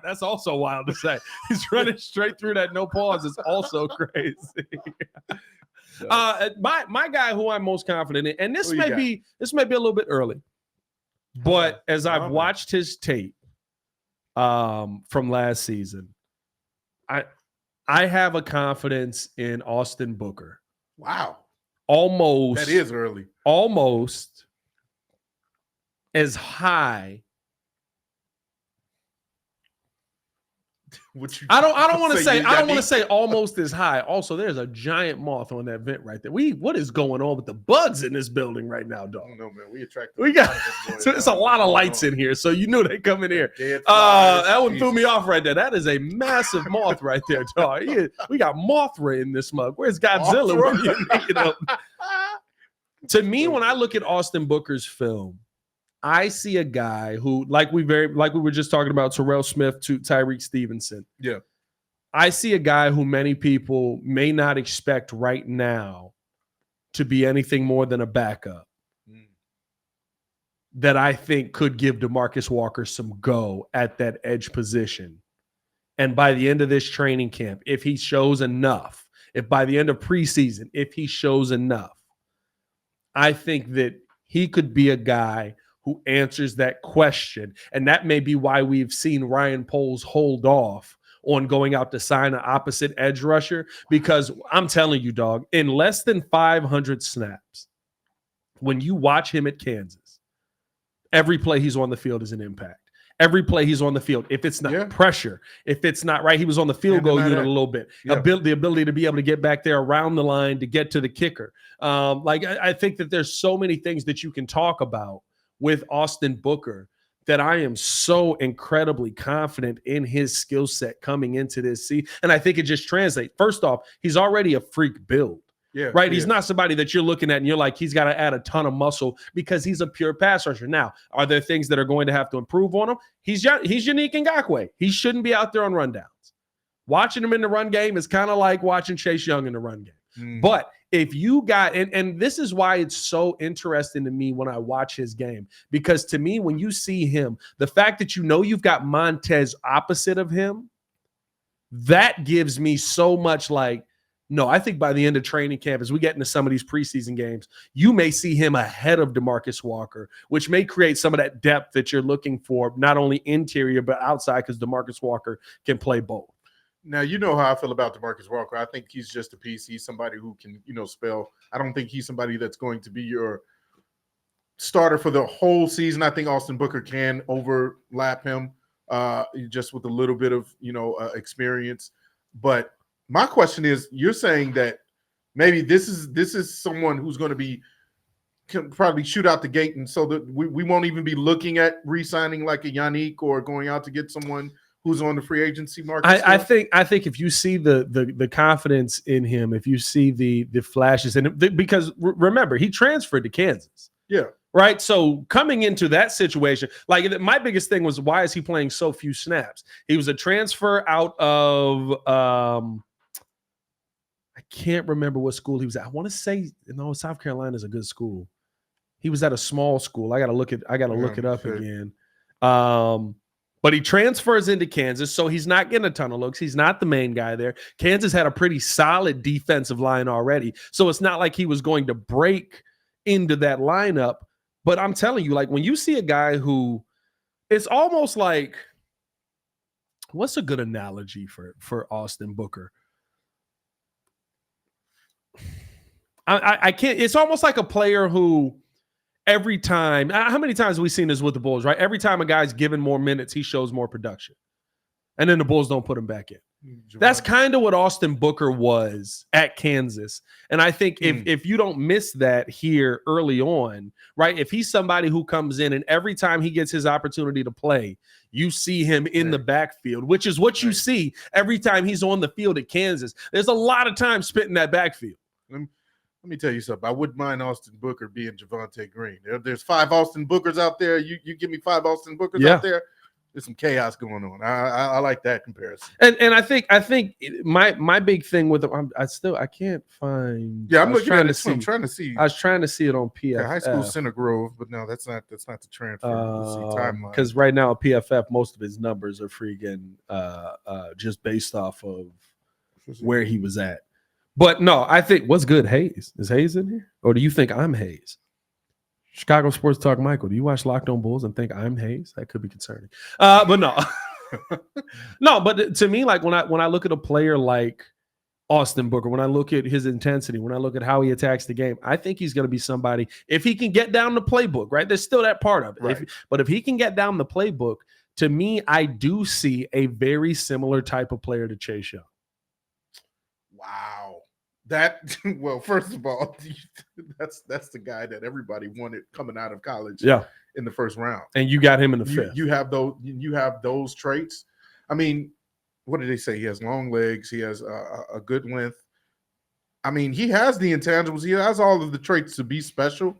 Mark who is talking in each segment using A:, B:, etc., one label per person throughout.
A: That's also wild to say. He's running straight through that no pause. It's also crazy. My guy who I'm most confident in, and this may be a little bit early, but as I've watched his tape from last season, I have a confidence in Austin Booker.
B: Wow.
A: Almost.
B: That is early.
A: Almost as high. I don't want to say almost as high. Also, there's a giant moth on that vent right there. What is going on with the bugs in this building right now, dog?
B: I don't know, man.
A: So it's a lot of lights in here, so you knew they come in here. That one threw me off right there. That is a massive moth right there, dog. We got Mothra in this mug. Where's Godzilla when you need him? To me, when I look at Austin Booker's film, I see a guy who, like we were just talking about Terrell Smith to Tyreek Stevenson.
B: Yeah.
A: I see a guy who many people may not expect right now to be anything more than a backup that I think could give DeMarcus Walker some go at that edge position. And by the end of this training camp, if he shows enough, if by the end of preseason, if he shows enough, I think that he could be a guy who answers that question. And that may be why we've seen Ryan Poles hold off on going out to sign an opposite edge rusher, because I'm telling you, dog, in less than 500 snaps, when you watch him at Kansas, every play he's on the field is an impact. Every play he's on the field, if it's not pressure, if it's not right, he was on the field goal unit a little bit. The ability to be able to get back there around the line to get to the kicker. I think that there's so many things that you can talk about with Austin Booker that I am so incredibly confident in his skill set coming into this season. And I think it just translates. First off, he's already a freak build.
B: Yeah,
A: right. He's not somebody that you're looking at and you're like, he's got to add a ton of muscle because he's a pure pass rusher. Now, are there things that are going to have to improve on him? He's Yannick Ngakoue. He shouldn't be out there on rundowns. Watching him in the run game is kind of like watching Chase Young in the run game. But if you got, and this is why it's so interesting to me when I watch his game, because to me, when you see him, the fact that you've got Montez opposite of him, that gives me so much like, no, I think by the end of training camp, as we get into some of these preseason games, you may see him ahead of DeMarcus Walker, which may create some of that depth that you're looking for, not only interior, but outside, because DeMarcus Walker can play both.
B: Now, you know how I feel about DeMarcus Walker. I think he's just a piece. He's somebody who can, spell. I don't think he's somebody that's going to be your starter for the whole season. I think Austin Booker can overlap him just with a little bit of, experience. But my question is, you're saying that maybe this is someone who's going to can probably shoot out the gate, and so that we won't even be looking at re-signing like a Yannick or going out to get someone who's on the free agency market.
A: I think if you see the confidence in him, if you see the flashes, and because remember, he transferred to Kansas.
B: Yeah.
A: Right. So coming into that situation, like my biggest thing was, why is he playing so few snaps? He was a transfer out of I can't remember what school he was at. I want to say, no, South Carolina is a good school. He was at a small school. I got to look it up again. But he transfers into Kansas, so he's not getting a ton of looks. He's not the main guy there. Kansas had a pretty solid defensive line already, so it's not like he was going to break into that lineup. But I'm telling you, like, when you see a guy who, it's almost like, what's a good analogy for Austin Booker? I can't. It's almost like a player who, every time, how many times have we seen this with the Bulls, right? Every time a guy's given more minutes, he shows more production. And then the Bulls don't put him back in. That's kind of what Austin Booker was at Kansas. And I think if you don't miss that here early on, right, if he's somebody who comes in and every time he gets his opportunity to play, you see him in the backfield, which is what you see every time he's on the field at Kansas. There's a lot of time spent in that backfield.
B: Let me tell you something. I wouldn't mind Austin Booker being Javonte Green. There's 5 Austin Bookers out there. You give me 5 Austin Bookers out there. there's some chaos going on. I like that comparison.
A: And I think my big thing with him, I can't find.
B: Yeah, I'm looking at it.
A: See,
B: I'm trying to see.
A: I was trying to see it on PFF.
B: High school Center Grove, but no, that's not the transfer. Let's see timeline.
A: Because right now PFF, most of his numbers are freaking just based off of where he was at. But no, I think what's good, Hayes. Is Hayes in here? Or do you think I'm Hayes? Chicago Sports Talk, Michael. Do you watch Locked On Bulls and think I'm Hayes? That could be concerning. But no. No, but to me, like when I look at a player like Austin Booker, when I look at his intensity, when I look at how he attacks the game, I think he's going to be somebody, if he can get down the playbook, right? There's still that part of it.
B: Right.
A: But if he can get down the playbook, to me, I do see a very similar type of player to Chase Young.
B: Wow. That, well, first of all, that's the guy that everybody wanted coming out of college in the first round.
A: And you got him in the fifth.
B: You have those traits. I mean, what did they say? He has long legs. He has a good length. I mean, he has the intangibles. He has all of the traits to be special.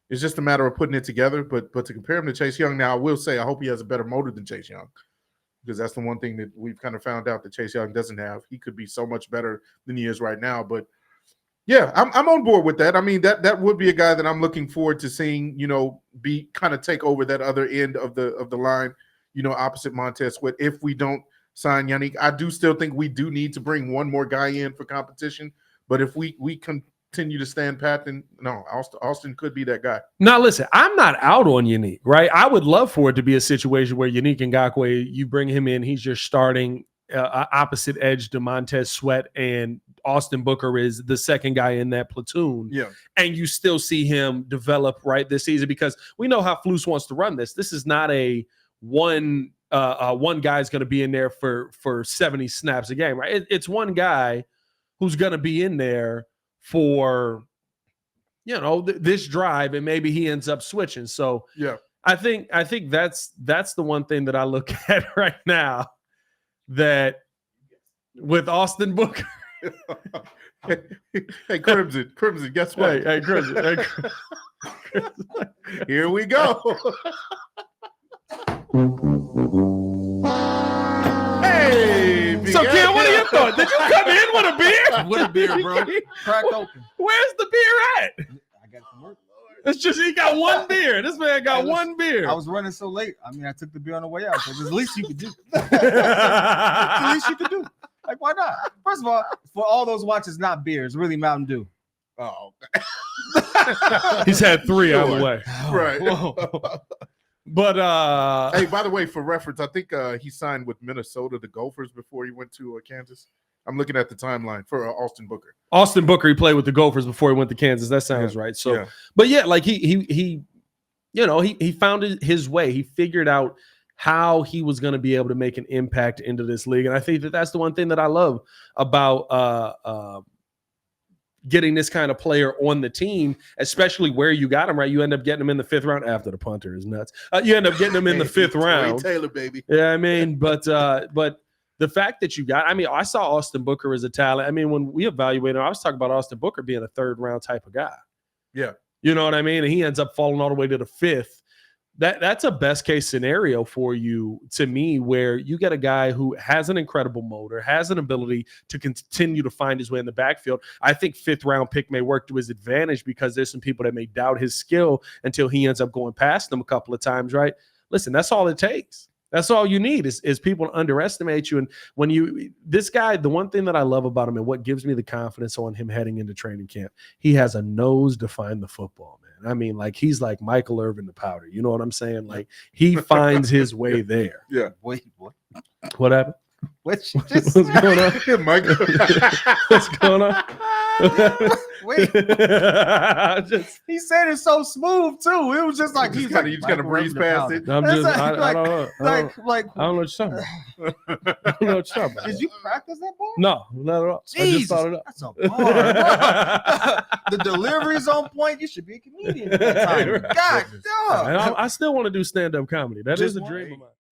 B: It's just a matter of putting it together. But to compare him to Chase Young, now I will say I hope he has a better motor than Chase Young, because that's the one thing that we've kind of found out that Chase Young doesn't have. He could be so much better than he is right now. But yeah, I'm on board with that. I mean, that would be a guy that I'm looking forward to seeing, be kind of take over that other end of the line, opposite Montez Sweat. If we don't sign Yannick, I do still think we do need to bring one more guy in for competition. But if we continue to stand pat, then no, Austin could be that guy.
A: Now, listen, I'm not out on Yannick, right? I would love for it to be a situation where Yannick Ngakoue, you bring him in, he's just starting opposite edge to Montez Sweat, and Austin Booker is the second guy in that platoon.
B: Yeah. And
A: you still see him develop right this season, because we know how Flus wants to run this. This is not a one guy's going to be in there for 70 snaps a game, right? It's one guy who's going to be in there for, this drive, and maybe he ends up switching. So
B: yeah,
A: I think that's the one thing that I look at right now, that with Austin Booker.
B: Hey, Crimson, guess what?
A: Hey, Crimson.
B: Here we go. Hey,
A: so Ken, what are your thoughts? Did you come in with a beer?
C: With a beer, bro. Cracked open.
A: Where's the beer at?
C: I got some work.
A: It's just he got one beer. This man got one beer.
C: I was running so late. I mean, I took the beer on the way out. So it's the least you could do. The least you could do. Like, why not? First of all, for all those watches, not beer. It's really Mountain Dew.
B: Oh,
A: he's had 3 out of the way.
B: Right.
A: But
B: hey, by the way, for reference, I think he signed with Minnesota, the Gophers, before he went to Kansas. I'm looking at the timeline for Austin Booker.
A: Austin Booker, he played with the Gophers before he went to Kansas. That sounds right. So, but yeah, like he found his way. He figured out how he was going to be able to make an impact into this league, and I think that's the one thing that I love about getting this kind of player on the team, especially where you got him, right? You end up getting him in the 5th round after the punter is nuts. You end up getting him in the 5th round.
B: Taylor, baby.
A: Yeah, I mean, but the fact that you got, I saw Austin Booker as a talent. I mean, when we evaluated him, I was talking about Austin Booker being a 3rd round type of guy.
B: Yeah.
A: You know what I mean? And he ends up falling all the way to the 5th. That's a best case scenario for you, to me, where you get a guy who has an incredible motor, has an ability to continue to find his way in the backfield. I think 5th round pick may work to his advantage, because there's some people that may doubt his skill until he ends up going past them a couple of times, right? Listen, that's all it takes. That's all you need is people to underestimate you. And when this guy, the one thing that I love about him and what gives me the confidence on him heading into training camp, he has a nose to find the football, man. I mean, like, he's like Michael Irvin the powder. You know what I'm saying? Like, he finds his way there.
B: Yeah.
C: Wait, what?
A: What happened?
C: What's
A: going on?
B: Yeah, Michael.
A: What's going on?
C: Wait. He said it so smooth too. It was just like
B: you just gotta breeze past it.
A: I'm just, I don't know. I don't know what you're talking about. I don't know what you're talking about.
C: Did you practice that ball?
A: No, not at all.
C: Jesus,
A: I just thought it up.
C: That's a bar. The delivery's on point. You should be a comedian at that time. God,
A: I still want to do stand-up comedy. That is a dream of mine.